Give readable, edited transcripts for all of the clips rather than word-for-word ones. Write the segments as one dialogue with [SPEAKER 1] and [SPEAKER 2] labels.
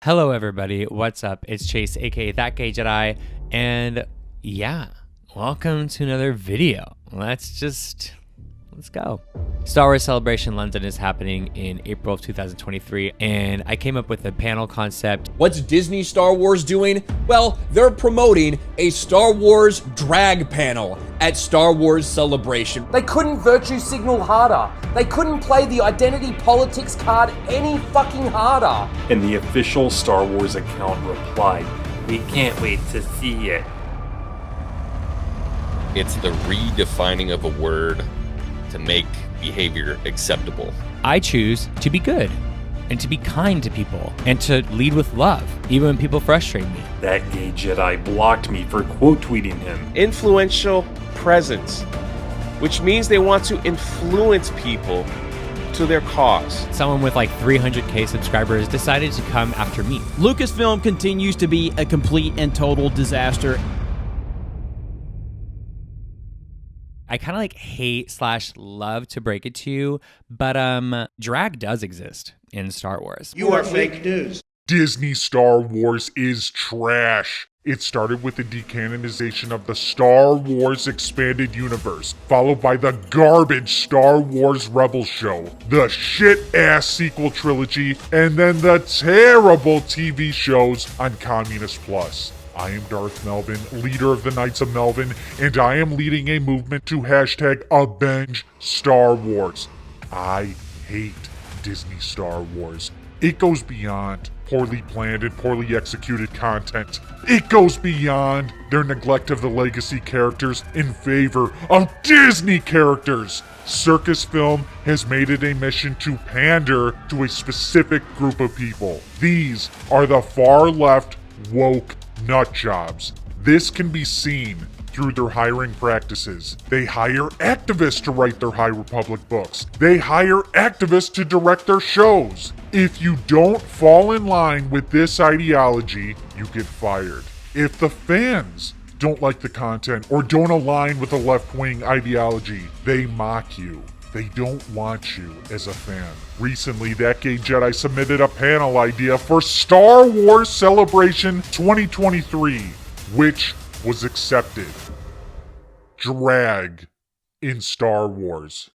[SPEAKER 1] Hello everybody, what's up? It's Chase, aka That Gay Jedi, and yeah, welcome to another video. Let's go. Star Wars Celebration London is happening in April of 2023, and I came up with a panel concept.
[SPEAKER 2] What's Disney Star Wars doing? Well, they're promoting a Star Wars drag panel at Star Wars Celebration. They couldn't virtue signal harder. They couldn't play the identity politics card any fucking harder.
[SPEAKER 3] And the official Star Wars account replied, "We can't wait to see it."
[SPEAKER 4] It's the redefining of a word to make behavior acceptable.
[SPEAKER 1] I choose to be good and to be kind to people and to lead with love, even when people frustrate me.
[SPEAKER 3] That Gay Jedi blocked me for quote tweeting him.
[SPEAKER 5] Influential presence, which means they want to influence people to their cause.
[SPEAKER 1] Someone with like 300k subscribers decided to come after me.
[SPEAKER 6] Lucasfilm continues to be a complete and total disaster.
[SPEAKER 1] I kind of like hate / love to break it to you, but drag does exist in Star Wars.
[SPEAKER 7] You are fake news.
[SPEAKER 8] Disney Star Wars is trash. It started with the decanonization of the Star Wars Expanded Universe, followed by the garbage Star Wars Rebels show, the shit-ass sequel trilogy, and then the terrible TV shows on Communist Plus. I am Darth Melvin, leader of the Knights of Melvin, and I am leading a movement to #Avenge Star Wars. I hate Disney Star Wars. It goes beyond poorly planned and poorly executed content. It goes beyond their neglect of the legacy characters in favor of Disney characters. Circus Film has made it a mission to pander to a specific group of people. These are the far left woke nut jobs. This can be seen through their hiring practices. They hire activists to write their High Republic books. They hire activists to direct their shows. If you don't fall in line with this ideology, you get fired. If the fans don't like the content or don't align with the left-wing ideology, they mock you. They don't want you as a fan. Recently, That Gay Jedi submitted a panel idea for Star Wars Celebration 2023, which was accepted. Drag in Star Wars.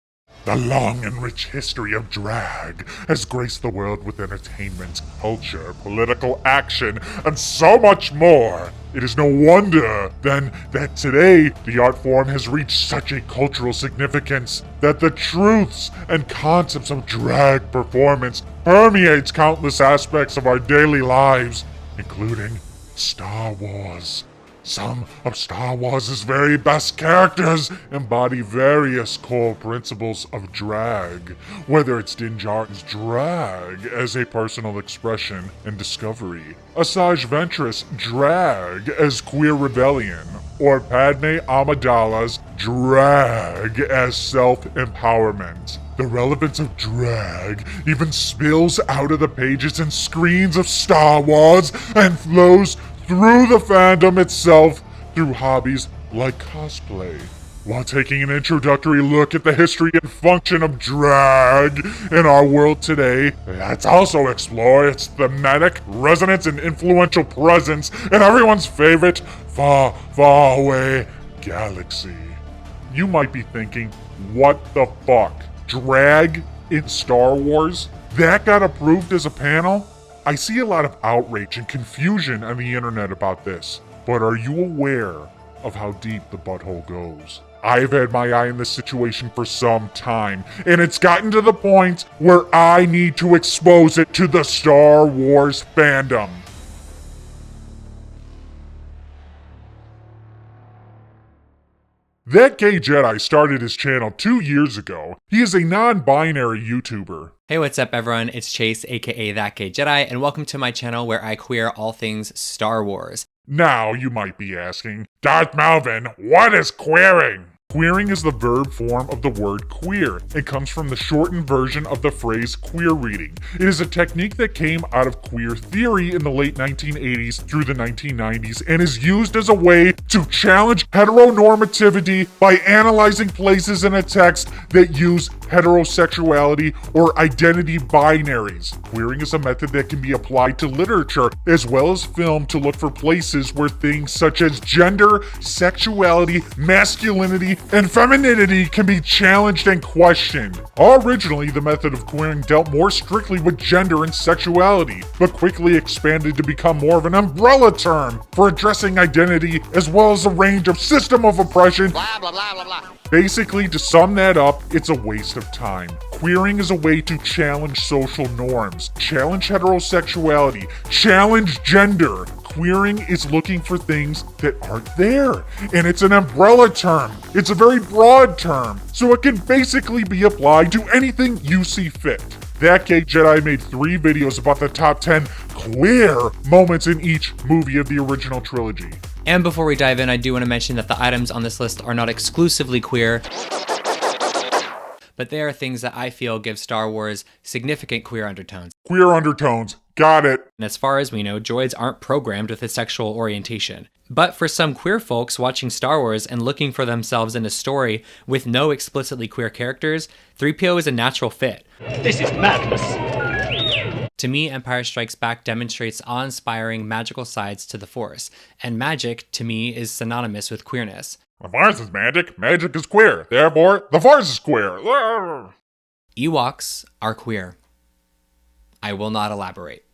[SPEAKER 8] The long and rich history of drag has graced the world with entertainment, culture, political action, and so much more. It is no wonder, then, that today the art form has reached such a cultural significance that the truths and concepts of drag performance permeates countless aspects of our daily lives, including Star Wars. Some of Star Wars' very best characters embody various core principles of drag, whether it's Din Djarin's drag as a personal expression and discovery, Asajj Ventress' drag as queer rebellion, or Padme Amidala's drag as self-empowerment. The relevance of drag even spills out of the pages and screens of Star Wars and flows through the fandom itself through hobbies like cosplay. While taking an introductory look at the history and function of drag in our world today, let's also explore its thematic resonance and influential presence in everyone's favorite far, far away galaxy. You might be thinking, what the fuck? Drag in Star Wars? That got approved as a panel? I see a lot of outrage and confusion on the internet about this, but are you aware of how deep the butthole goes? I've had my eye on this situation for some time, and it's gotten to the point where I need to expose it to the Star Wars fandom. That Gay Jedi started his channel 2 years ago. He is a non-binary YouTuber.
[SPEAKER 1] Hey, what's up everyone? It's Chase, aka That Gay Jedi, and welcome to my channel where I queer all things Star Wars.
[SPEAKER 8] Now, you might be asking, Darth Melvin, what is queering? Queering is the verb form of the word queer. It comes from the shortened version of the phrase queer reading. It is a technique that came out of queer theory in the late 1980s through the 1990s and is used as a way to challenge heteronormativity by analyzing places in a text that use heterosexuality, or identity binaries. Queering is a method that can be applied to literature as well as film to look for places where things such as gender, sexuality, masculinity, and femininity can be challenged and questioned. Originally, the method of queering dealt more strictly with gender and sexuality, but quickly expanded to become more of an umbrella term for addressing identity as well as a range of system of oppression.
[SPEAKER 7] Blah, blah, blah, blah, blah.
[SPEAKER 8] Basically, to sum that up, it's a waste of time. Queering is a way to challenge social norms, challenge heterosexuality, challenge gender. Queering is looking for things that aren't there, and it's an umbrella term. It's a very broad term, so it can basically be applied to anything you see fit. That Gay Jedi made 3 videos about the top 10 queer moments in each movie of the original trilogy.
[SPEAKER 1] And before we dive in, I do want to mention that the items on this list are not exclusively queer, but they are things that I feel give Star Wars significant queer undertones.
[SPEAKER 8] Queer undertones, got it.
[SPEAKER 1] And as far as we know, droids aren't programmed with a sexual orientation. But for some queer folks watching Star Wars and looking for themselves in a story with no explicitly queer characters, 3PO is a natural fit.
[SPEAKER 3] This is madness.
[SPEAKER 1] To me, Empire Strikes Back demonstrates awe-inspiring magical sides to the Force, and magic, to me, is synonymous with queerness.
[SPEAKER 8] The Force is magic, magic is queer, therefore, the Force is queer.
[SPEAKER 1] Ewoks are queer. I will not elaborate.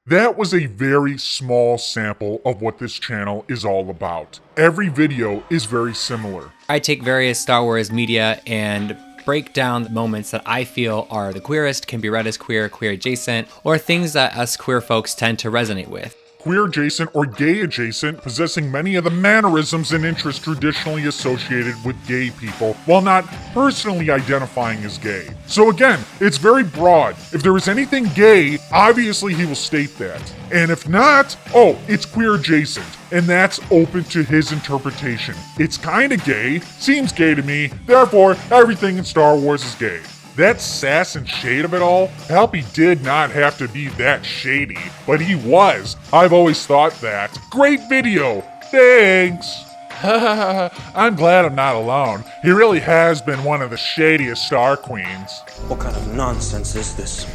[SPEAKER 8] That was a very small sample of what this channel is all about. Every video is very similar.
[SPEAKER 1] I take various Star Wars media and break down the moments that I feel are the queerest, can be read as queer, queer adjacent, or things that us queer folks tend to resonate with.
[SPEAKER 8] Queer adjacent or gay adjacent, possessing many of the mannerisms and interests traditionally associated with gay people, while not personally identifying as gay. So again, it's very broad. If there is anything gay, obviously he will state that. And if not, oh, it's queer adjacent. And that's open to his interpretation. It's kinda gay, seems gay to me, therefore everything in Star Wars is gay. That sass and shade of it all, Palpy did not have to be that shady, but he was. I've always thought that. Great video! Thanks! I'm glad I'm not alone. He really has been one of the shadiest Star Queens.
[SPEAKER 9] What kind of nonsense is this?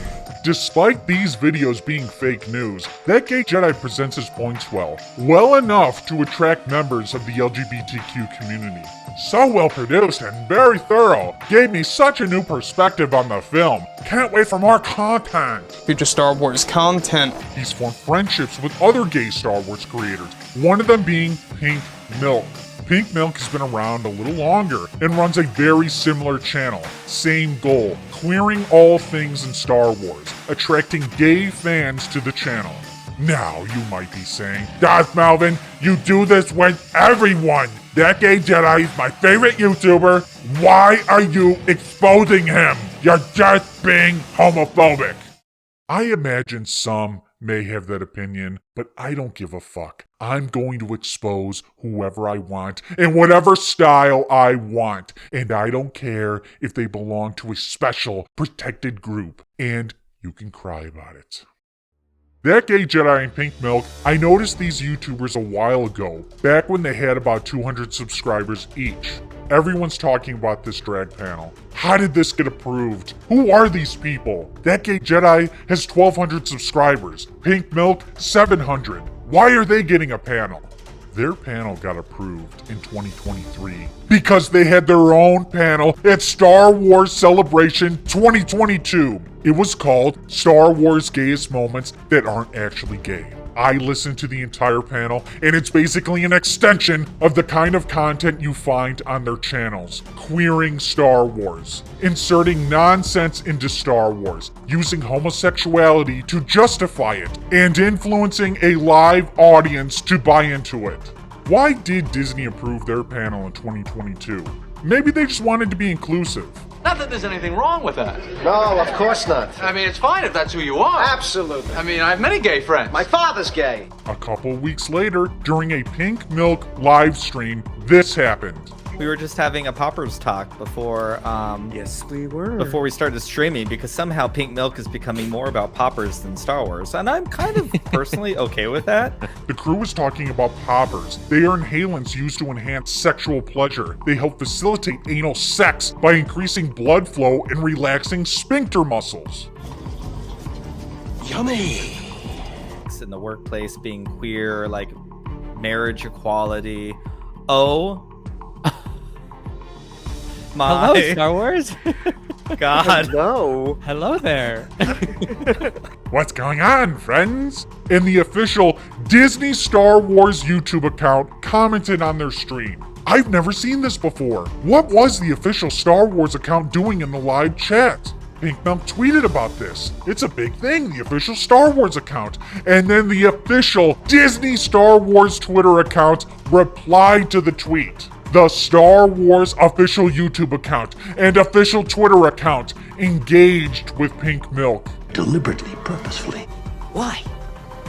[SPEAKER 8] Despite these videos being fake news, That Gay Jedi presents his points well enough to attract members of the LGBTQ community. So well produced and very thorough, gave me such a new perspective on the film. Can't wait for more content.
[SPEAKER 10] Future Star Wars content.
[SPEAKER 8] He's formed friendships with other gay Star Wars creators, one of them being Pink Milk. Pink Milk has been around a little longer and runs a very similar channel. Same goal, queering all things in Star Wars, attracting gay fans to the channel. Now you might be saying, Darth Melvin, you do this with everyone. That Gay Jedi is my favorite YouTuber. Why are you exposing him? You're just being homophobic. I imagine some may have that opinion, but I don't give a fuck. I'm going to expose whoever I want in whatever style I want, and I don't care if they belong to a special protected group, and you can cry about it. That Gay Jedi and Pink Milk, I noticed these YouTubers a while ago, back when they had about 200 subscribers each. Everyone's talking about this drag panel. How did this get approved? Who are these people? That Gay Jedi has 1,200 subscribers. Pink Milk, 700. Why are they getting a panel? Their panel got approved in 2023 because they had their own panel at Star Wars Celebration 2022. It was called Star Wars Gayest Moments That Aren't Actually Gay. I listened to the entire panel, and it's basically an extension of the kind of content you find on their channels. Queering Star Wars, inserting nonsense into Star Wars, using homosexuality to justify it, and influencing a live audience to buy into it. Why did Disney approve their panel in 2022? Maybe they just wanted to be inclusive.
[SPEAKER 11] Not that there's anything wrong with that.
[SPEAKER 9] No, of course not.
[SPEAKER 11] I mean, it's fine if that's who you are.
[SPEAKER 9] Absolutely.
[SPEAKER 11] I mean, I have many gay friends.
[SPEAKER 9] My father's gay.
[SPEAKER 8] A couple weeks later, during a Pink Milk live stream, this happened.
[SPEAKER 7] We were just having a poppers talk before.
[SPEAKER 12] Yes, we were.
[SPEAKER 7] Before we started streaming, because somehow pink milk is becoming more about poppers than Star Wars, and I'm kind of personally okay with that.
[SPEAKER 8] The crew was talking about poppers. They are inhalants used to enhance sexual pleasure. They help facilitate anal sex by increasing blood flow and relaxing sphincter muscles.
[SPEAKER 12] Yummy.
[SPEAKER 7] In the workplace, being queer, like marriage equality. Oh. My
[SPEAKER 1] Hello, Star Wars.
[SPEAKER 7] God.
[SPEAKER 12] Hello.
[SPEAKER 1] Hello there.
[SPEAKER 8] What's going on, friends? And the official Disney Star Wars YouTube account commented on their stream. I've never seen this before. What was the official Star Wars account doing in the live chat? Pink Milk tweeted about this. It's a big thing, the official Star Wars account. And then the official Disney Star Wars Twitter account replied to the tweet. The Star Wars official YouTube account and official Twitter account engaged with Pink Milk.
[SPEAKER 9] Deliberately, purposefully. Why?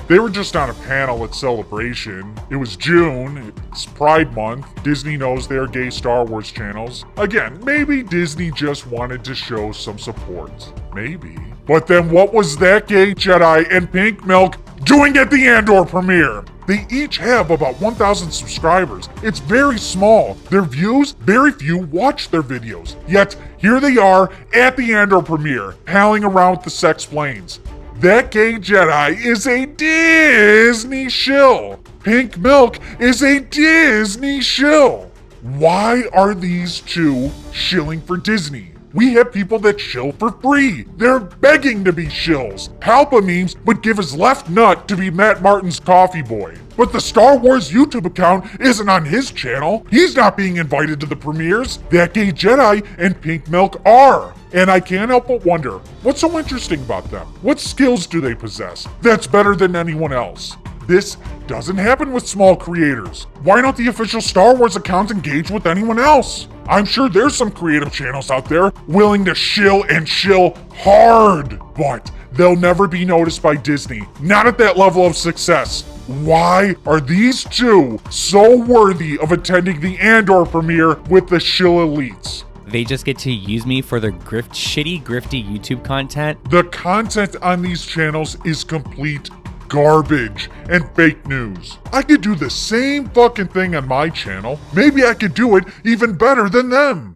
[SPEAKER 8] They were just on a panel at Celebration. It was June, it's Pride Month. Disney knows their gay Star Wars channels. Again, maybe Disney just wanted to show some support. Maybe. But then what was that Gay Jedi and Pink Milk doing at the Andor premiere? They each have about 1,000 subscribers. It's very small. Their views, very few watch their videos. Yet, here they are at the Andor premiere, palling around with the sex planes. That Gay Jedi is a Disney Shill. Pink Milk is a Disney Shill. Why are these two shilling for Disney? We have people that shill for free. They're begging to be shills. Palpa memes would give his left nut to be Matt Martin's coffee boy. But the Star Wars YouTube account isn't on his channel. He's not being invited to the premieres. That Gay Jedi and Pink Milk are. And I can't help but wonder, what's so interesting about them? What skills do they possess that's better than anyone else? This doesn't happen with small creators. Why don't the official Star Wars account engage with anyone else? I'm sure there's some creative channels out there willing to shill and shill hard, but they'll never be noticed by Disney. Not at that level of success. Why are these two so worthy of attending the Andor premiere with the shill elites?
[SPEAKER 1] They just get to use me for their shitty, grifty YouTube content.
[SPEAKER 8] The content on these channels is complete garbage and fake news. I could do the same fucking thing on my channel. Maybe I could do it even better than them.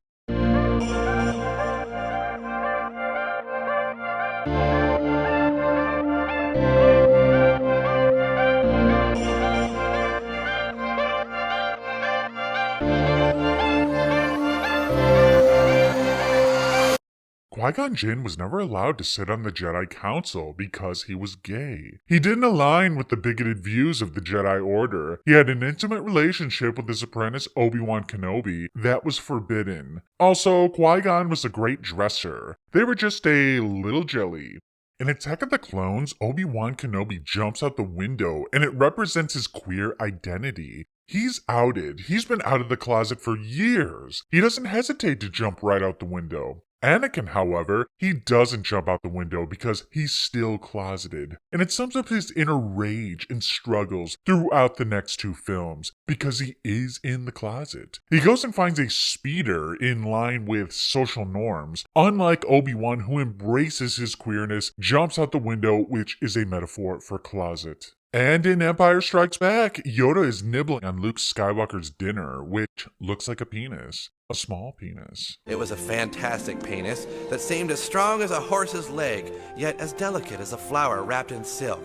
[SPEAKER 8] Qui-Gon Jinn was never allowed to sit on the Jedi Council because he was gay. He didn't align with the bigoted views of the Jedi Order. He had an intimate relationship with his apprentice Obi-Wan Kenobi that was forbidden. Also, Qui-Gon was a great dresser. They were just a little jelly. In Attack of the Clones, Obi-Wan Kenobi jumps out the window and it represents his queer identity. He's outed. He's been out of the closet for years. He doesn't hesitate to jump right out the window. Anakin, however, he doesn't jump out the window because he's still closeted. And it sums up his inner rage and struggles throughout the next two films, because he is in the closet. He goes and finds a speeder in line with social norms, unlike Obi-Wan, who embraces his queerness, jumps out the window, which is a metaphor for closet. And in Empire Strikes Back, Yoda is nibbling on Luke Skywalker's dinner, which looks like a penis. A small penis.
[SPEAKER 13] It was a fantastic penis that seemed as strong as a horse's leg, yet as delicate as a flower wrapped in silk.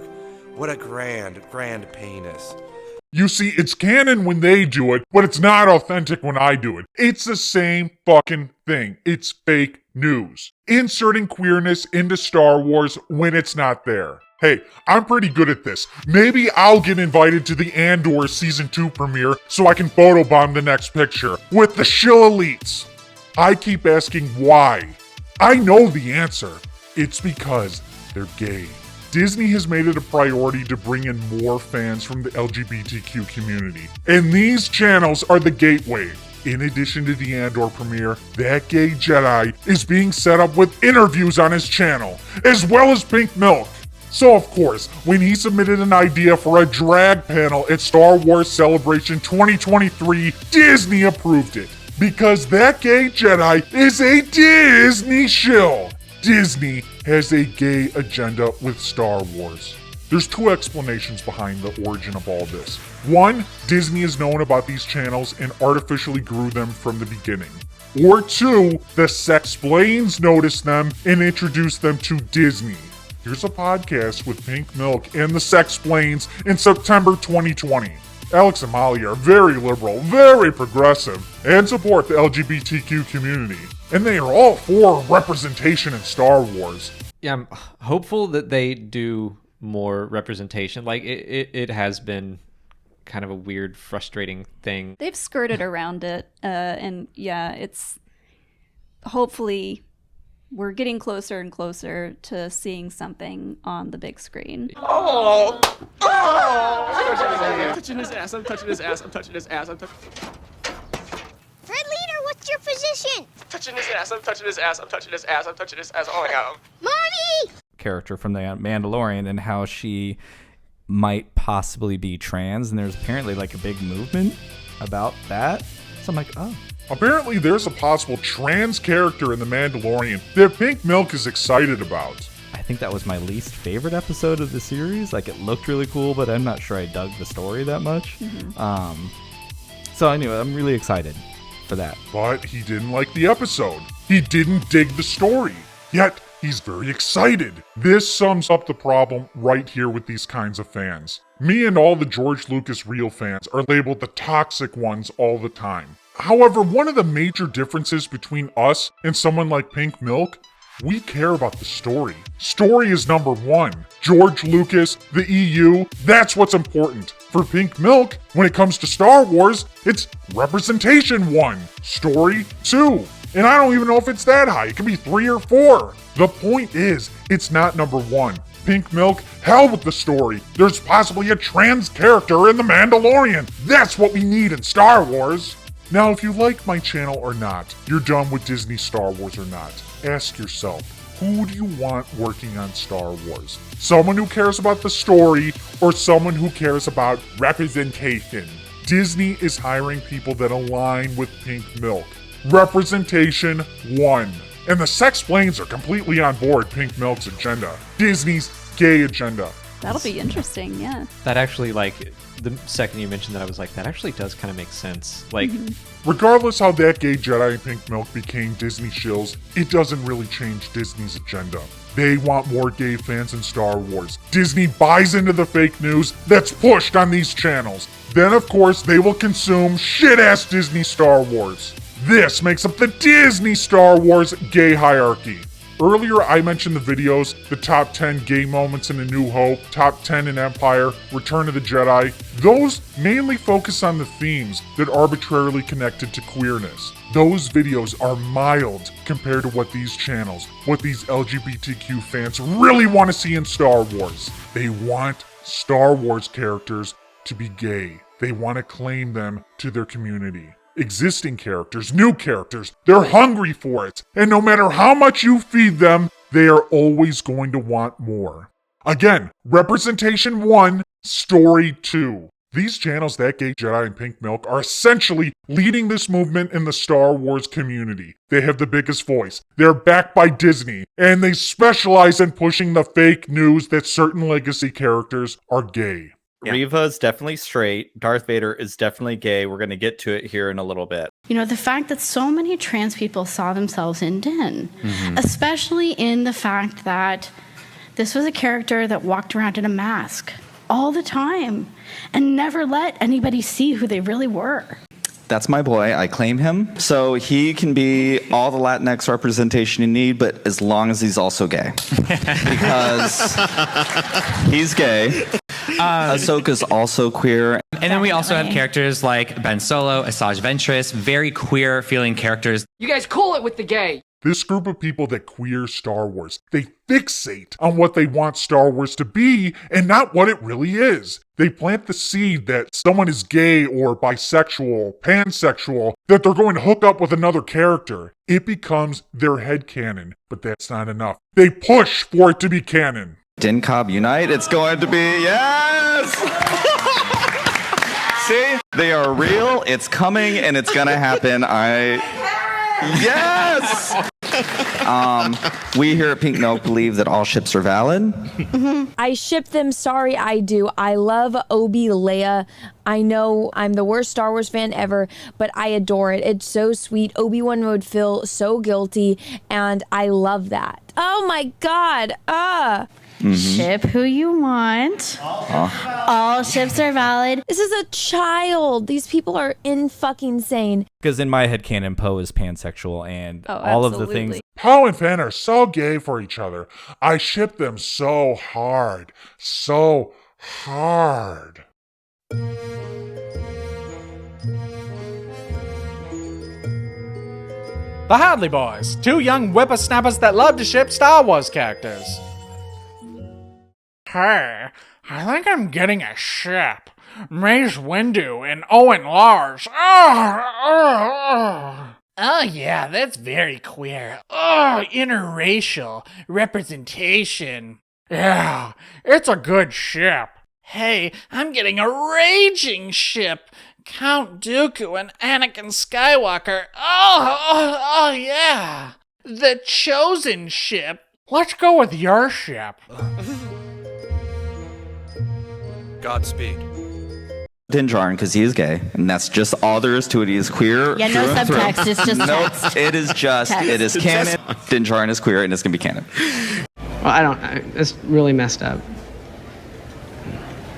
[SPEAKER 13] What a grand, grand penis.
[SPEAKER 8] You see, it's canon when they do it, but it's not authentic when I do it. It's the same fucking thing. It's fake news. Inserting queerness into Star Wars when it's not there. Hey, I'm pretty good at this. Maybe I'll get invited to the Andor Season 2 premiere so I can photobomb the next picture with the shill elites. I keep asking why. I know the answer. It's because they're gay. Disney has made it a priority to bring in more fans from the LGBTQ community. And these channels are the gateway. In addition to the Andor premiere, that Gay Jedi is being set up with interviews on his channel, as well as Pink Milk. So of course, when he submitted an idea for a drag panel at Star Wars Celebration 2023, Disney approved it. Because That Gay Jedi is a Disney shill. Disney has a gay agenda with Star Wars. There's two explanations behind the origin of all this. One, Disney has known about these channels and artificially grew them from the beginning. Or two, the Sexplains noticed them and introduced them to Disney. Here's a podcast with Pink Milk and the Sexplains in September 2020. Alex and Molly are very liberal, very progressive, and support the LGBTQ community. And they are all for representation in Star Wars.
[SPEAKER 14] Yeah, I'm hopeful that they do more representation. Like, it has been kind of a weird, frustrating thing.
[SPEAKER 15] They've skirted around it, and yeah, it's hopefully we're getting closer and closer to seeing something on the big screen.
[SPEAKER 10] Oh! I'm touching his ass, I'm touching his ass, I'm touching his ass, I'm touching...
[SPEAKER 16] Red Leader, what's your position?
[SPEAKER 10] Touching his ass, I'm touching his ass, I'm touching his ass, I'm touching his ass. Oh my god.
[SPEAKER 16] Mommy!
[SPEAKER 17] Character from the Mandalorian and how she might possibly be trans, and there's apparently like a big movement about that. So I'm like, oh.
[SPEAKER 8] Apparently there's a possible trans character in The Mandalorian that Pink Milk is excited about.
[SPEAKER 17] I think that was my least favorite episode of the series. Like, it looked really cool, but I'm not sure I dug the story that much. So anyway, I'm really excited for that.
[SPEAKER 8] But he didn't like the episode. He didn't dig the story. Yet, he's very excited. This sums up the problem right here with these kinds of fans. Me and all the George Lucas real fans are labeled the toxic ones all the time. However, one of the major differences between us and someone like Pink Milk, we care about the story. Story is number one. George Lucas, the EU, that's what's important. For Pink Milk, when it comes to Star Wars, it's representation 1, story 2. And I don't even know if it's that high. It could be 3 or 4. The point is, it's not number 1. Pink Milk, hell with the story. There's possibly a trans character in The Mandalorian. That's what we need in Star Wars. Now, if you like my channel or not, you're done with Disney Star Wars or not, ask yourself, who do you want working on Star Wars? Someone who cares about the story or someone who cares about representation? Disney is hiring people that align with Pink Milk. Representation 1. And the Sexplains are completely on board Pink Milk's agenda. Disney's gay agenda.
[SPEAKER 15] That'll be interesting, yeah.
[SPEAKER 14] That actually, like, the second you mentioned that, I was like, that actually does kind of make sense. Like,
[SPEAKER 8] regardless how That Gay Jedi and Pink Milk became Disney shills, it doesn't really change Disney's agenda. They want more gay fans in Star Wars. Disney buys into the fake news that's pushed on these channels. Then, of course, they will consume shit-ass Disney Star Wars. This makes up the Disney Star Wars gay hierarchy. Earlier, I mentioned the videos, the top 10 gay moments in A New Hope, top 10 in Empire, Return of the Jedi. Those mainly focus on the themes that arbitrarily connected to queerness. Those videos are mild compared to what these channels, what these LGBTQ fans really want to see in Star Wars. They want Star Wars characters to be gay. They want to claim them to their community. Existing characters, new characters, they're hungry for it. And no matter how much you feed them, they are always going to want more. Again, representation 1, story 2. These channels, That Gay Jedi and Pink Milk, are essentially leading this movement in the Star Wars community. They have the biggest voice. They're backed by Disney, and they specialize in pushing the fake news that certain legacy characters are gay.
[SPEAKER 7] Yeah. Reva is definitely straight. Darth Vader is definitely gay. We're going to get to it here in a little bit.
[SPEAKER 18] You know, the fact that so many trans people saw themselves in Din, especially in the fact that this was a character that walked around in a mask all the time and never let anybody see who they really were.
[SPEAKER 19] That's my boy. I claim him. So he can be all the Latinx representation you need, but as long as he's also gay. Because he's gay. Ahsoka's also queer.
[SPEAKER 1] And then we also have characters like Ben Solo, Asajj Ventress, very queer feeling characters.
[SPEAKER 20] You guys cool it with the gay.
[SPEAKER 8] This group of people that queer Star Wars, they fixate on what they want Star Wars to be and not what it really is. They plant the seed that someone is gay or bisexual, pansexual, that they're going to hook up with another character. It becomes their headcanon, but that's not enough. They push for it to be canon.
[SPEAKER 19] Din Cobb Unite, it's going to be, yes! See? They are real. It's coming, and it's gonna happen. Yes. We here at Pink Milk believe that all ships are valid.
[SPEAKER 20] I ship them. Sorry, I do. I love Obi Leia. I know I'm the worst Star Wars fan ever, but I adore it. It's so sweet. Obi-Wan would feel so guilty, and I love that. Oh my God.
[SPEAKER 18] Ship who you want. All ships are valid.
[SPEAKER 20] This is a child. These people are fucking sane.
[SPEAKER 17] Because in my headcanon, Poe is pansexual, and all of the things.
[SPEAKER 8] Poe and Finn are so gay for each other. I ship them so hard. So hard.
[SPEAKER 21] The Hadley Boys, two young whippersnappers that love to ship Star Wars characters. Hey, I think I'm getting a ship. Mace Windu and Owen Lars. Oh yeah, that's very queer. Interracial representation. Yeah, it's a good ship. Hey, I'm getting a raging ship. Count Dooku and Anakin Skywalker. Oh yeah. The chosen ship. Let's go with your ship.
[SPEAKER 13] Godspeed.
[SPEAKER 19] Din Djarin, because he is gay, and that's just all there is to it. He is queer.
[SPEAKER 18] Yeah, no
[SPEAKER 19] through and through.
[SPEAKER 18] subtext. It's just text.
[SPEAKER 19] It is just,
[SPEAKER 18] Text.
[SPEAKER 19] it is canon. Din Djarin is queer, and it's going to be canon.
[SPEAKER 22] Well, it's really messed up.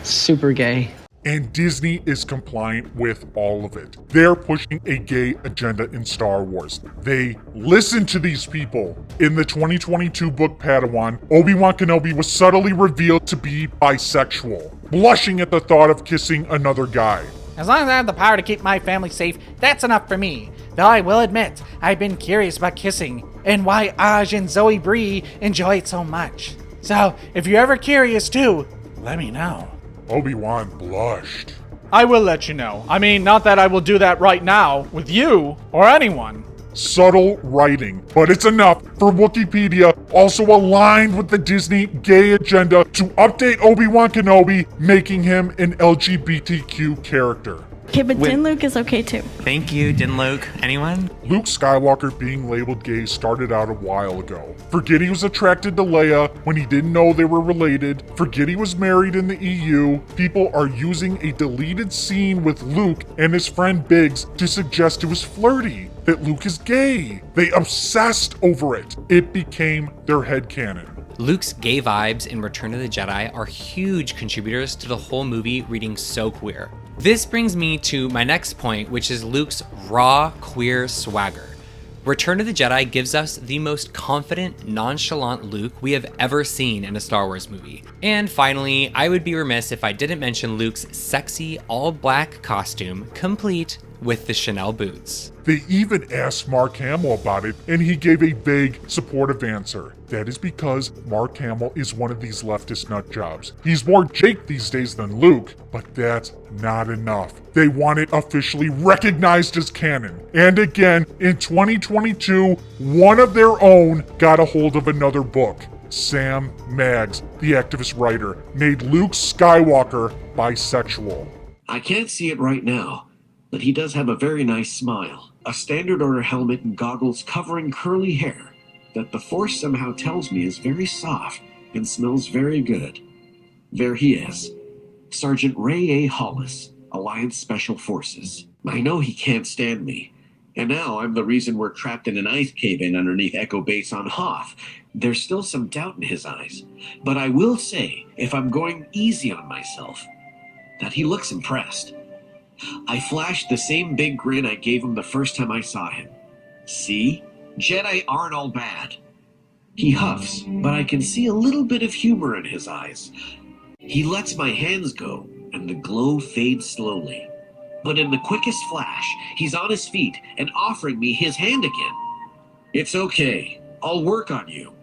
[SPEAKER 22] Super gay.
[SPEAKER 8] And Disney is compliant with all of it. They're pushing a gay agenda in Star Wars. They listen to these people. In the 2022 book Padawan, Obi-Wan Kenobi was subtly revealed to be bisexual, blushing at the thought of kissing another guy.
[SPEAKER 21] As long as I have the power to keep my family safe, that's enough for me. Though I will admit, I've been curious about kissing and why Aj and Zoe Bree enjoy it so much. So, if you're ever curious too, let me know.
[SPEAKER 8] Obi-Wan blushed.
[SPEAKER 21] I will let you know. I mean, not that I will do that right now with you or anyone.
[SPEAKER 8] Subtle writing, but it's enough for Wikipedia, also aligned with the Disney gay agenda, to update Obi-Wan Kenobi, making him an LGBTQ character.
[SPEAKER 18] Okay, but Din Luke is okay too.
[SPEAKER 1] Thank you, Din Luke. Anyone?
[SPEAKER 8] Luke Skywalker being labeled gay started out a while ago. Forget he was attracted to Leia when he didn't know they were related. Forget he was married in the EU. People are using a deleted scene with Luke and his friend Biggs to suggest it was flirty, that Luke is gay. They obsessed over it. It became their headcanon.
[SPEAKER 1] Luke's gay vibes in Return of the Jedi are huge contributors to the whole movie reading so queer. This brings me to my next point, which is Luke's raw queer swagger. Return of the Jedi gives us the most confident, nonchalant Luke we have ever seen in a Star Wars movie. And finally, I would be remiss if I didn't mention Luke's sexy all-black costume, complete with the Chanel boots.
[SPEAKER 8] They even asked Mark Hamill about it, and he gave a vague, supportive answer. That is because Mark Hamill is one of these leftist nutjobs. He's more Jake these days than Luke, but that's not enough. They want it officially recognized as canon. And again, in 2022, one of their own got a hold of another book. Sam Maggs, the activist writer, made Luke Skywalker bisexual.
[SPEAKER 9] I can't see it right now, but he does have a very nice smile. A standard order helmet and goggles covering curly hair that the Force somehow tells me is very soft and smells very good. There he is. Sergeant Ray A. Hollis, Alliance Special Forces. I know he can't stand me. And now I'm the reason we're trapped in an ice cave-in underneath Echo Base on Hoth. There's still some doubt in his eyes. But I will say, if I'm going easy on myself, that he looks impressed. I flashed the same big grin I gave him the first time I saw him. See? Jedi aren't all bad. He huffs, but I can see a little bit of humor in his eyes. He lets my hands go, and the glow fades slowly. But in the quickest flash, he's on his feet and offering me his hand again. It's okay. I'll work on you.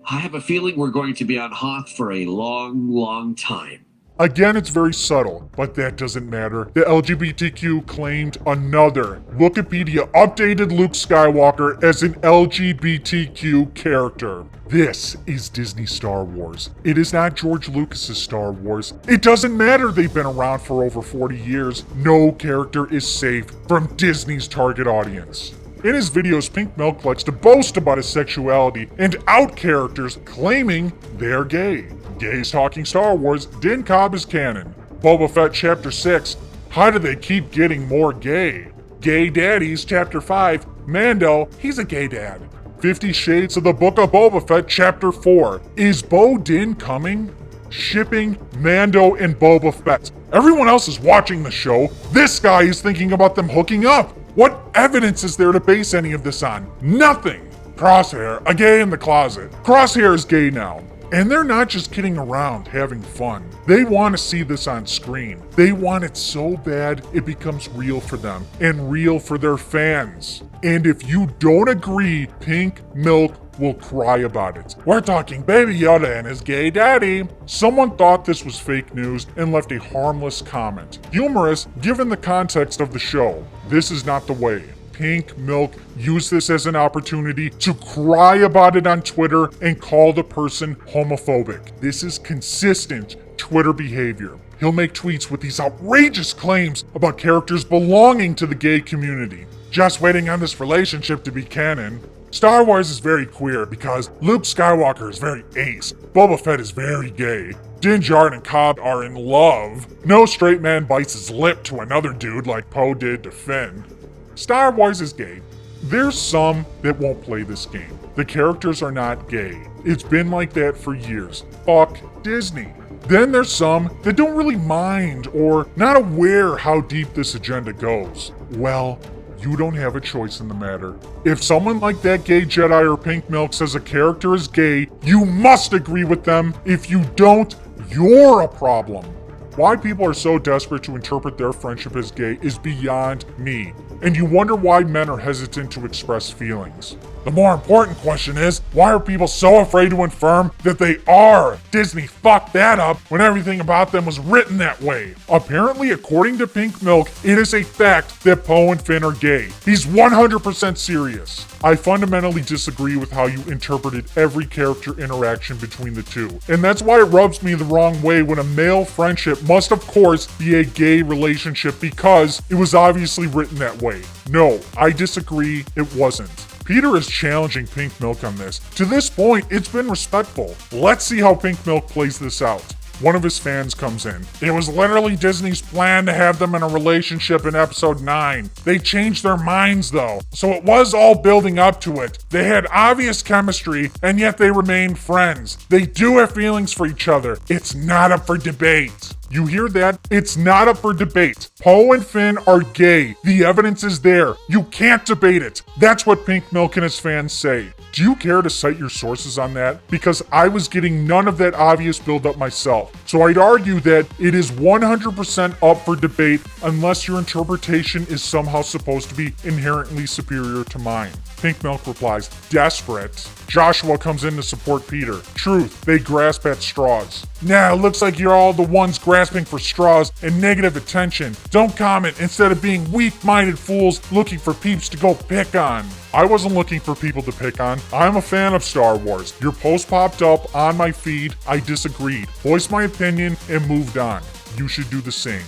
[SPEAKER 9] I have a feeling we're going to be on Hoth for a long, long time.
[SPEAKER 8] Again, it's very subtle, but that doesn't matter. The LGBTQ claimed another. Wikipedia updated Luke Skywalker as an LGBTQ character. This is Disney Star Wars. It is not George Lucas's Star Wars. It doesn't matter they've been around for over 40 years. No character is safe from Disney's target audience. In his videos, Pink Milk likes to boast about his sexuality and out characters claiming they're gay. Gays Talking Star Wars, Din Cobb is canon. Boba Fett Chapter 6, how do they keep getting more gay? Gay Daddies Chapter 5, Mando, he's a gay dad. 50 Shades of the Book of Boba Fett Chapter 4, is Bo Din coming? Shipping Mando and Boba Fett. Everyone else is watching the show. This guy is thinking about them hooking up. What evidence is there to base any of this on? Nothing. Crosshair, a gay in the closet. Crosshair is gay now. And they're not just kidding around, having fun. They want to see this on screen. They want it so bad it becomes real for them and real for their fans. And if you don't agree, Pink Milk will cry about it. We're talking Baby Yoda and his gay daddy. Someone thought this was fake news and left a harmless comment. Humorous, given the context of the show. This is not the way. Pink Milk used this as an opportunity to cry about it on Twitter and call the person homophobic. This is consistent Twitter behavior. He'll make tweets with these outrageous claims about characters belonging to the gay community. Just waiting on this relationship to be canon. Star Wars is very queer because Luke Skywalker is very ace. Boba Fett is very gay. Din Djarin and Cobb are in love. No straight man bites his lip to another dude like Poe did to Finn. Star Wars is gay. There's some that won't play this game. The characters are not gay. It's been like that for years. Fuck Disney. Then there's some that don't really mind or not aware how deep this agenda goes. Well, you don't have a choice in the matter. If someone like that Gay Jedi or Pink Milk says a character is gay, you must agree with them. If you don't, you're a problem. Why people are so desperate to interpret their friendship as gay is beyond me. And you wonder why men are hesitant to express feelings. The more important question is, why are people so afraid to affirm that they are? Disney fucked that up when everything about them was written that way. Apparently, according to Pink Milk, it is a fact that Poe and Finn are gay. He's 100% serious. I fundamentally disagree with how you interpreted every character interaction between the two. And that's why it rubs me the wrong way when a male friendship must of course be a gay relationship because it was obviously written that way. No, I disagree, it wasn't. Peter is challenging Pink Milk on this. To this point, it's been respectful. Let's see how Pink Milk plays this out. One of his fans comes in. It was literally Disney's plan to have them in a relationship in episode 9. They changed their minds though, so it was all building up to it. They had obvious chemistry, and yet they remained friends. They do have feelings for each other. It's not up for debate. You hear that? It's not up for debate. Poe and Finn are gay. The evidence is there. You can't debate it. That's what Pink Milk and his fans say. Do you care to cite your sources on that? Because I was getting none of that obvious buildup myself. So I'd argue that it is 100% up for debate unless your interpretation is somehow supposed to be inherently superior to mine. Pink Milk replies, desperate. Joshua comes in to support Peter. Truth, they grasp at straws. Nah, looks like you're all the ones grasping for straws and negative attention. Don't comment instead of being weak-minded fools looking for peeps to go pick on. I wasn't looking for people to pick on. I'm a fan of Star Wars. Your post popped up on my feed. I disagreed, voiced my opinion, and moved on. You should do the same.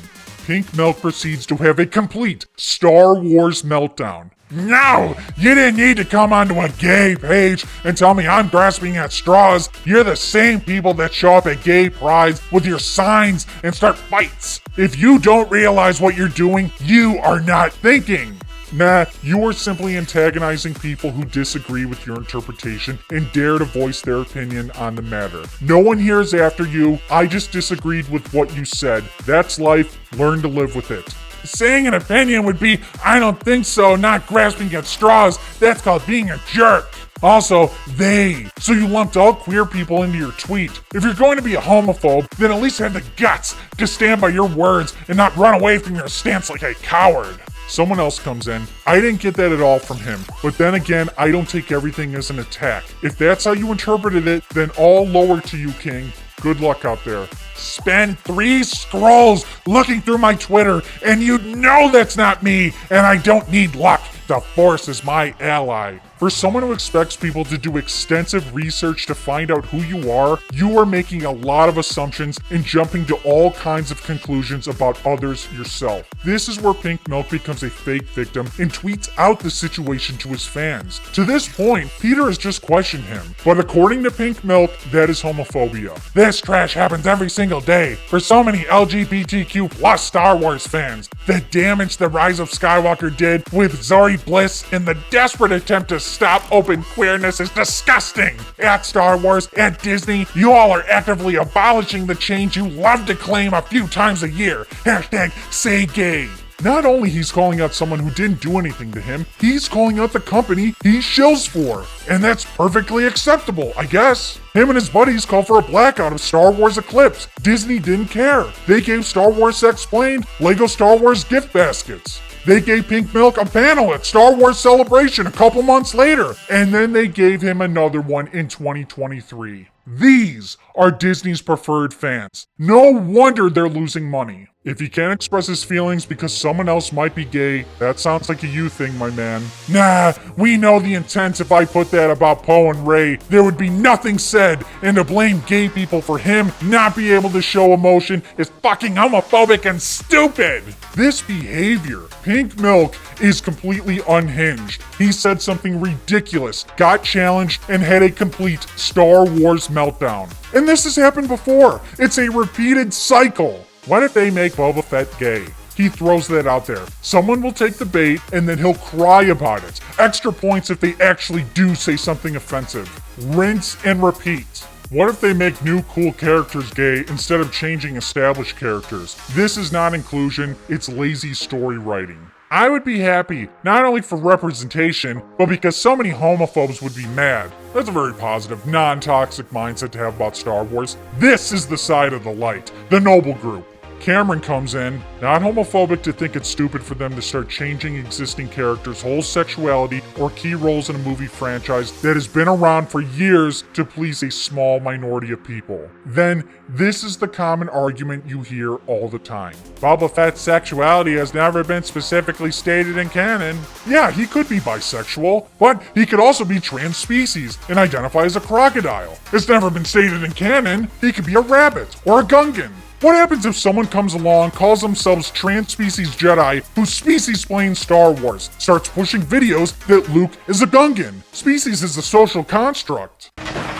[SPEAKER 8] Pink Milk proceeds to have a complete Star Wars meltdown. No! You didn't need to come onto a gay page and tell me I'm grasping at straws. You're the same people that show up at gay prides with your signs and start fights. If you don't realize what you're doing, you are not thinking. Nah, you are simply antagonizing people who disagree with your interpretation and dare to voice their opinion on the matter. No one here is after you. I just disagreed with what you said. That's life. Learn to live with it. Saying an opinion would be, I don't think so, not grasping at straws. That's called being a jerk. Also, they. So you lumped all queer people into your tweet. If you're going to be a homophobe, then at least have the guts to stand by your words and not run away from your stance like a coward. Someone else comes in. I didn't get that at all from him. But then again, I don't take everything as an attack. If that's how you interpreted it, then all lower to you, King. Good luck out there. Spend 3 scrolls looking through my Twitter, and you know that's not me, and I don't need luck. The Force is my ally. For someone who expects people to do extensive research to find out who you are making a lot of assumptions and jumping to all kinds of conclusions about others yourself. This is where Pink Milk becomes a fake victim and tweets out the situation to his fans. To this point, Peter has just questioned him, but according to Pink Milk, that is homophobia. This trash happens every single day for so many LGBTQ plus Star Wars fans. The damage the Rise of Skywalker did with Zori Bliss in the desperate attempt to stop open queerness is disgusting. At Star Wars, at Disney, you all are actively abolishing the change you love to claim a few times a year. Hashtag say gay. Not only he's calling out someone who didn't do anything to him, he's calling out the company he shills for. And that's perfectly acceptable, I guess. Him and his buddies called for a blackout of Star Wars Eclipse. Disney didn't care. They gave Star Wars Explained Lego Star Wars gift baskets. They gave Pink Milk a panel at Star Wars Celebration a couple months later, and then they gave him another one in 2023. These are Disney's preferred fans. No wonder they're losing money. If he can't express his feelings because someone else might be gay, that sounds like a you thing, my man. Nah, we know the intent if I put that about Poe and Rey. There would be nothing said, and to blame gay people for him not be able to show emotion is fucking homophobic and stupid. This behavior, Pink Milk, is completely unhinged. He said something ridiculous, got challenged, and had a complete Star Wars meltdown. And this has happened before. It's a repeated cycle. What if they make Boba Fett gay? He throws that out there. Someone will take the bait and then he'll cry about it. Extra points if they actually do say something offensive. Rinse and repeat. What if they make new cool characters gay instead of changing established characters? This is not inclusion, it's lazy story writing. I would be happy, not only for representation, but because so many homophobes would be mad. That's a very positive, non-toxic mindset to have about Star Wars. This is the side of the light, the noble group. Cameron comes in, not homophobic to think it's stupid for them to start changing existing characters' whole sexuality or key roles in a movie franchise that has been around for years to please a small minority of people. Then, this is the common argument you hear all the time. Boba Fett's sexuality has never been specifically stated in canon. Yeah, he could be bisexual, but he could also be trans-species and identify as a crocodile. It's never been stated in canon. He could be a rabbit or a Gungan. What happens if someone comes along, calls themselves trans-species Jedi, who species-planes Star Wars, starts pushing videos that Luke is a Gungan? Species is a social construct.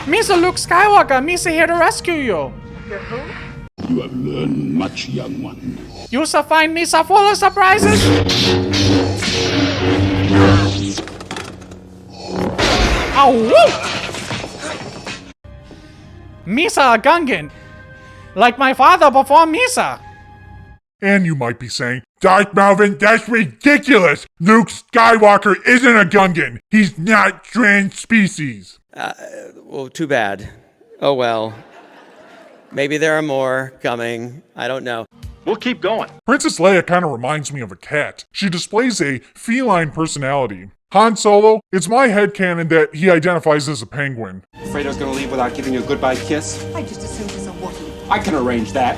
[SPEAKER 21] Misa Luke Skywalker, Misa here to rescue you.
[SPEAKER 2] You have learned much, young one.
[SPEAKER 21] You shall find Misa full of surprises. Ow! Woo! Misa a Gungan. Like my father before Misa.
[SPEAKER 8] And you might be saying, Darth Melvin, that's ridiculous! Luke Skywalker isn't a Gungan! He's not trans-species!
[SPEAKER 4] Well, too bad. Oh well. Maybe there are more coming. I don't know.
[SPEAKER 8] We'll keep going. Princess Leia kind of reminds me of a cat. She displays a feline personality. Han Solo, it's my headcanon that he identifies as a penguin.
[SPEAKER 2] Fredo's gonna leave without giving you a goodbye kiss?
[SPEAKER 16] I just assumed he's a Wookiee.
[SPEAKER 2] I can arrange that.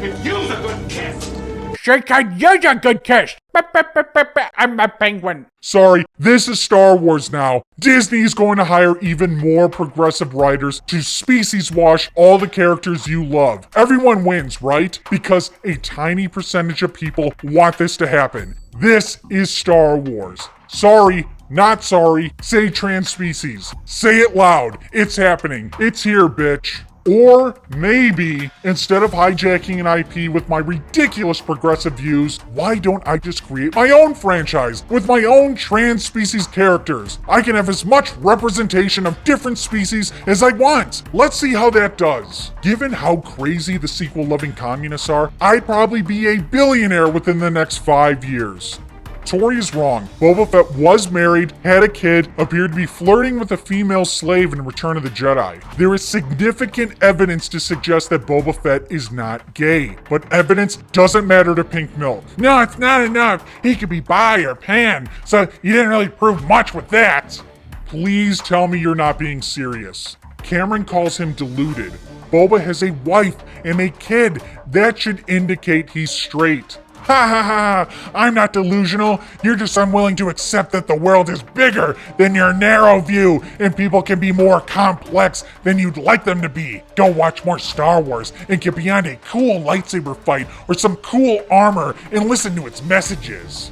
[SPEAKER 2] If you's a good kiss!
[SPEAKER 21] She can use a good kiss. I'm a penguin.
[SPEAKER 8] Sorry, this is Star Wars now. Disney's going to hire even more progressive writers to species wash all the characters you love. Everyone wins, right? Because a tiny percentage of people want this to happen. This is Star Wars. Sorry, not sorry. Say trans species. Say it loud. It's happening. It's here, bitch. Or maybe, instead of hijacking an IP with my ridiculous progressive views, why don't I just create my own franchise with my own trans species characters? I can have as much representation of different species as I want. Let's see how that does. Given how crazy the sequel-loving communists are, I'd probably be a billionaire within the next 5 years. Tori is wrong. Boba Fett was married, had a kid, appeared to be flirting with a female slave in Return of the Jedi. There is significant evidence to suggest that Boba Fett is not gay, but evidence doesn't matter to Pink Milk. No, it's not enough. He could be bi or pan, so you didn't really prove much with that. Please tell me you're not being serious. Cameron calls him deluded. Boba has a wife and a kid. That should indicate he's straight. Ha ha ha! I'm not delusional. You're just unwilling to accept that the world is bigger than your narrow view and people can be more complex than you'd like them to be. Go watch more Star Wars and get beyond a cool lightsaber fight or some cool armor and listen to its messages.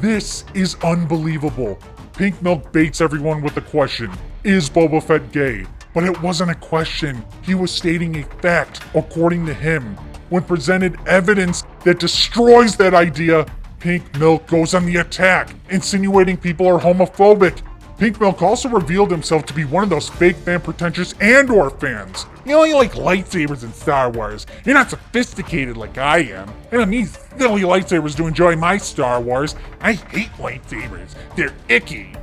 [SPEAKER 8] This is unbelievable. Pink Milk baits everyone with the question, is Boba Fett gay? But it wasn't a question. He was stating a fact, according to him. When presented evidence that destroys that idea, Pink Milk goes on the attack, insinuating people are homophobic. Pink Milk also revealed himself to be one of those fake fan pretentious Andor fans. You only like lightsabers in Star Wars. You're not sophisticated like I am. I don't need silly lightsabers to enjoy my Star Wars. I hate lightsabers. They're icky.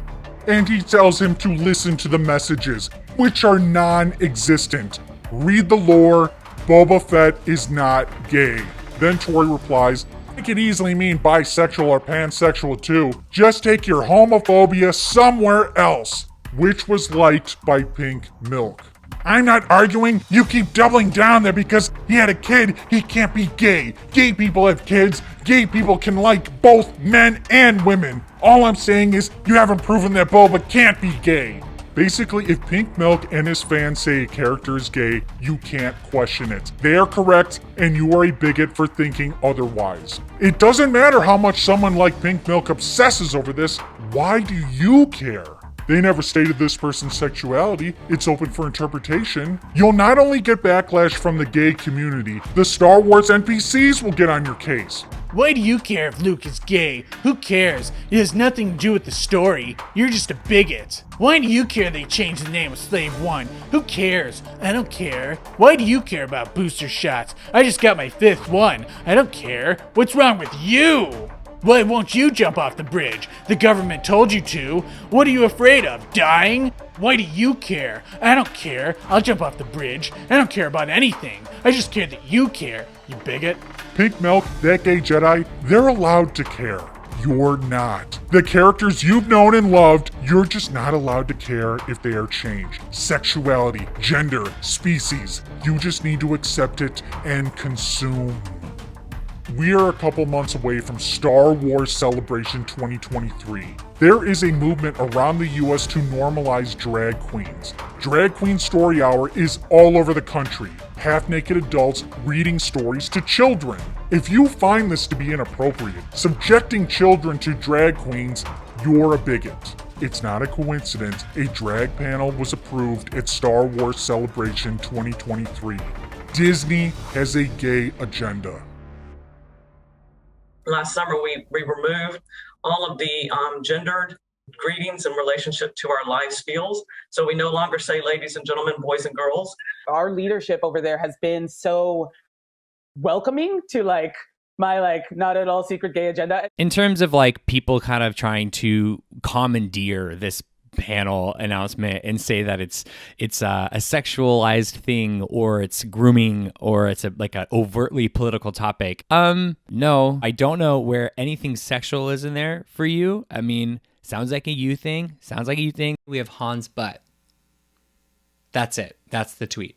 [SPEAKER 8] And he tells him to listen to the messages, which are non-existent. Read the lore. Boba Fett is not gay. Then Tori replies, I could easily mean bisexual or pansexual too. Just take your homophobia somewhere else. Which was liked by Pink Milk. I'm not arguing. You keep doubling down there because he had a kid. He can't be gay. Gay people have kids. Gay people can like both men and women. All I'm saying is you haven't proven that Boba can't be gay. Basically, if Pink Milk and his fans say a character is gay, you can't question it. They are correct, and you are a bigot for thinking otherwise. It doesn't matter how much someone like Pink Milk obsesses over this. Why do you care? They never stated this person's sexuality. It's open for interpretation. You'll not only get backlash from the gay community, the Star Wars NPCs will get on your case.
[SPEAKER 21] Why do you care if Luke is gay? Who cares? It has nothing to do with the story. You're just a bigot. Why do you care they changed the name of Slave 1? Who cares? I don't care. Why do you care about booster shots? I just got my 5th one. I don't care. What's wrong with you? Why won't you jump off the bridge? The government told you to. What are you afraid of? Dying? Why do you care? I don't care. I'll jump off the bridge. I don't care about anything. I just care that you care, you bigot.
[SPEAKER 8] Pink Milk, that gay Jedi, they're allowed to care. You're not. The characters you've known and loved, you're just not allowed to care if they are changed. Sexuality, gender, species. You just need to accept it and consume. We are a couple months away from Star Wars Celebration 2023. There is a movement around the US to normalize drag queens. Drag Queen Story Hour is all over the country. Half-naked adults reading stories to children. If you find this to be inappropriate, subjecting children to drag queens, you're a bigot. It's not a coincidence a drag panel was approved at Star Wars Celebration 2023. Disney has a gay agenda.
[SPEAKER 5] Last summer, we removed all of the gendered greetings in relationship to our live spiels. So we no longer say ladies and gentlemen, boys and girls.
[SPEAKER 6] Our leadership over there has been so welcoming to my not at all secret gay agenda.
[SPEAKER 1] In terms of people kind of trying to commandeer this panel announcement and say that it's a sexualized thing or it's grooming or it's an overtly political topic. No, I don't know where anything sexual is in there for you. I mean, sounds like a you thing. We have Han's butt. That's it. That's the tweet.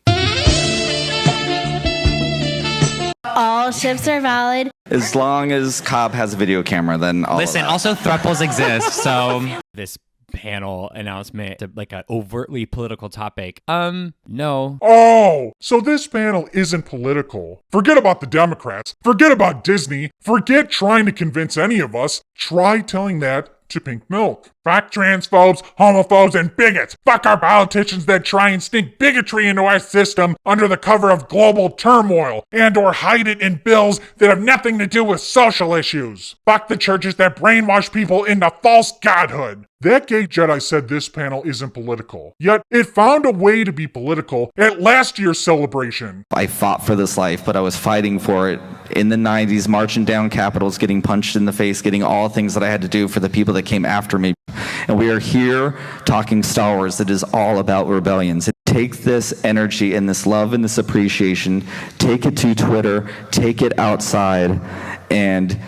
[SPEAKER 18] All ships are valid.
[SPEAKER 19] As long as Cobb has a video camera, then all
[SPEAKER 1] Listen,
[SPEAKER 19] of that.
[SPEAKER 1] also thruples exist, so this panel announcement to an overtly political topic. No.
[SPEAKER 8] Oh, so this panel isn't political. Forget about the Democrats. Forget about Disney. Forget trying to convince any of us. Try telling that to Pink Milk. Fuck transphobes, homophobes, and bigots. Fuck our politicians that try and sneak bigotry into our system under the cover of global turmoil and or hide it in bills that have nothing to do with social issues. Fuck the churches that brainwash people into false godhood. That gay Jedi said this panel isn't political, yet it found a way to be political at last year's celebration.
[SPEAKER 19] I fought for this life, but I was fighting for it in the 90s, marching down capitals, getting punched in the face, getting all the things that I had to do for the people that came after me. And we are here talking Star Wars that is all about rebellions. Take this energy and this love and this appreciation, take it to Twitter, take it outside, and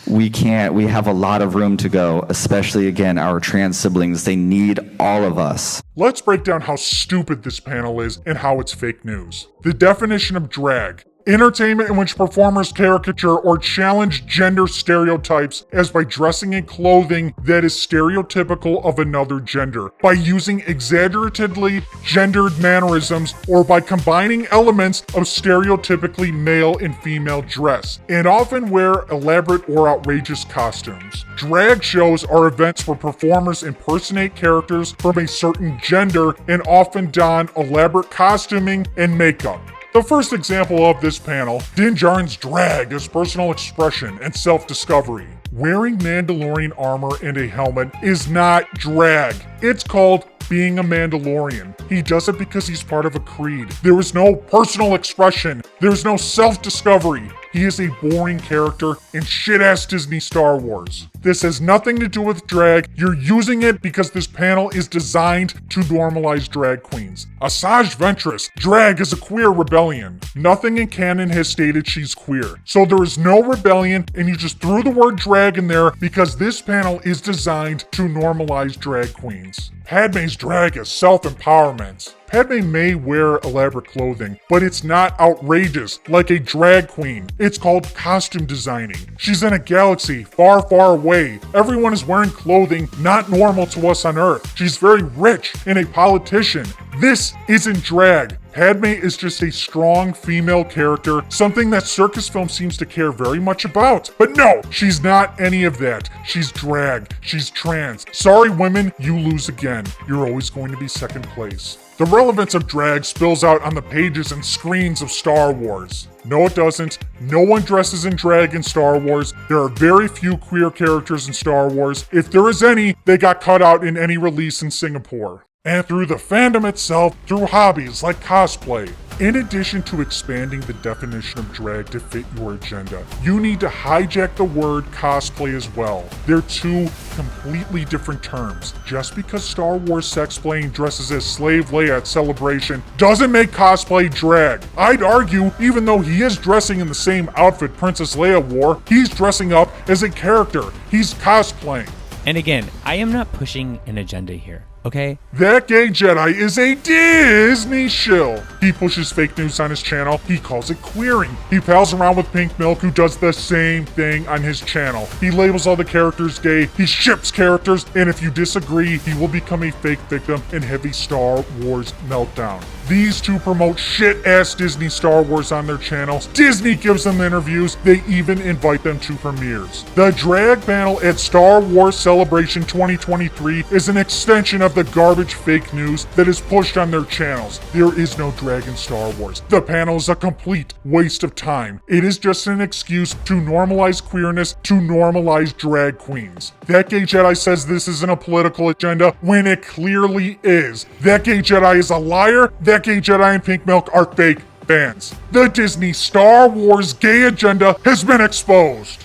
[SPEAKER 19] we have a lot of room to go, especially, again, our trans siblings. They need all of us.
[SPEAKER 8] Let's break down how stupid this panel is and how it's fake news. The definition of drag. Entertainment in which performers caricature or challenge gender stereotypes as by dressing in clothing that is stereotypical of another gender, by using exaggeratedly gendered mannerisms, or by combining elements of stereotypically male and female dress, and often wear elaborate or outrageous costumes. Drag shows are events where performers impersonate characters from a certain gender and often don elaborate costuming and makeup. The first example of this panel, Din Djarin's drag is personal expression and self-discovery. Wearing Mandalorian armor and a helmet is not drag. It's called being a Mandalorian. He does it because he's part of a creed. There is no personal expression. There's no self-discovery. He is a boring character in shit-ass Disney Star Wars. This has nothing to do with drag. You're using it because this panel is designed to normalize drag queens. Asajj Ventress, drag is a queer rebellion. Nothing in canon has stated she's queer. So there is no rebellion, and you just threw the word drag in there because this panel is designed to normalize drag queens. Padme's drag is self-empowerment. Padme may wear elaborate clothing, but it's not outrageous like a drag queen. It's called costume designing. She's in a galaxy far, far away. Everyone is wearing clothing not normal to us on Earth. She's very rich and a politician. This isn't drag. Padme is just a strong female character, something that circus film seems to care very much about. But no, she's not any of that. She's drag. She's trans. Sorry women, you lose again. You're always going to be second place. The relevance of drag spills out on the pages and screens of Star Wars. No, it doesn't. No one dresses in drag in Star Wars. There are very few queer characters in Star Wars. If there is any, they got cut out in any release in Singapore. And through the fandom itself, through hobbies like cosplay. In addition to expanding the definition of drag to fit your agenda, you need to hijack the word cosplay as well. They're two completely different terms. Just because Star Wars sex-playing dresses as Slave Leia at Celebration doesn't make cosplay drag. I'd argue, even though he is dressing in the same outfit Princess Leia wore, he's dressing up as a character. He's cosplaying.
[SPEAKER 1] And again, I am not pushing an agenda here, okay?
[SPEAKER 8] That Gay Jedi is a Disney shill. He pushes fake news on his channel. He calls it queering. He pals around with Pink Milk, who does the same thing on his channel. He labels all the characters gay. He ships characters, and if you disagree, he will become a fake victim in heavy Star Wars meltdown. These two promote shit-ass Disney Star Wars on their channels. Disney gives them interviews. They even invite them to premieres. The drag panel at Star Wars Celebration 2023 is an extension of the garbage fake news that is pushed on their channels. There is no drag in Star Wars. The panel is a complete waste of time. It is just an excuse to normalize queerness, to normalize drag queens. That Gay Jedi says this isn't a political agenda when it clearly is. That Gay Jedi is a liar. That Gay Jedi and Pink Milk are fake fans. The Disney Star Wars gay agenda has been exposed.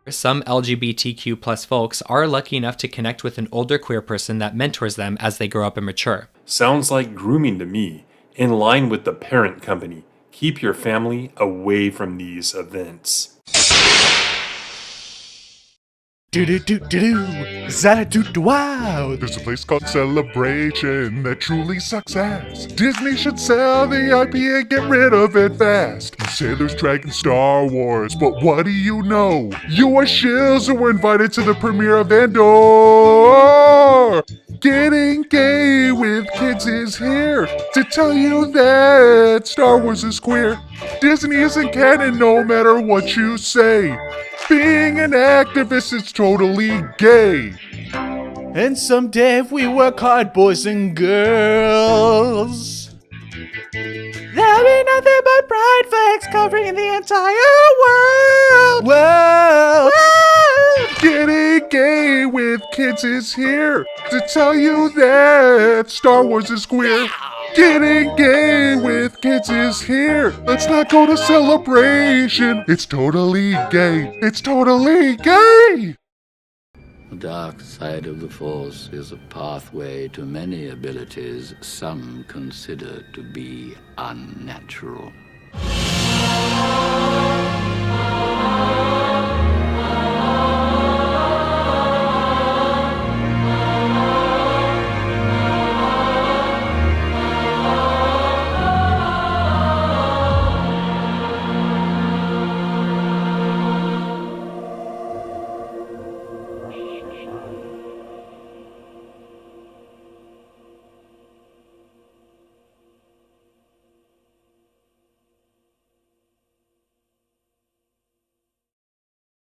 [SPEAKER 1] Some LGBTQ plus folks are lucky enough to connect with an older queer person that mentors them as they grow up and mature.
[SPEAKER 3] Sounds like grooming to me, in line with the parent company. Keep your family away from these events.
[SPEAKER 8] Wow. There's a place called Celebration that truly sucks ass. Disney should sell the IP and get rid of it fast. You say there's drag in Star Wars, but what do you know? You are shills who were invited to the premiere of Andor. Getting gay with kids is here to tell you that Star Wars is queer. Disney isn't canon no matter what you say. Being an activist is totally gay.
[SPEAKER 21] And someday if we work hard, boys and girls, there'll be nothing but pride flags covering the entire world. Whoa.
[SPEAKER 8] Getting gay with kids is here to tell you that Star Wars is queer. Getting gay with kids is here. Let's not go to Celebration. It's totally gay. It's totally gay.
[SPEAKER 11] The dark side of the Force is a pathway to many abilities some consider to be unnatural.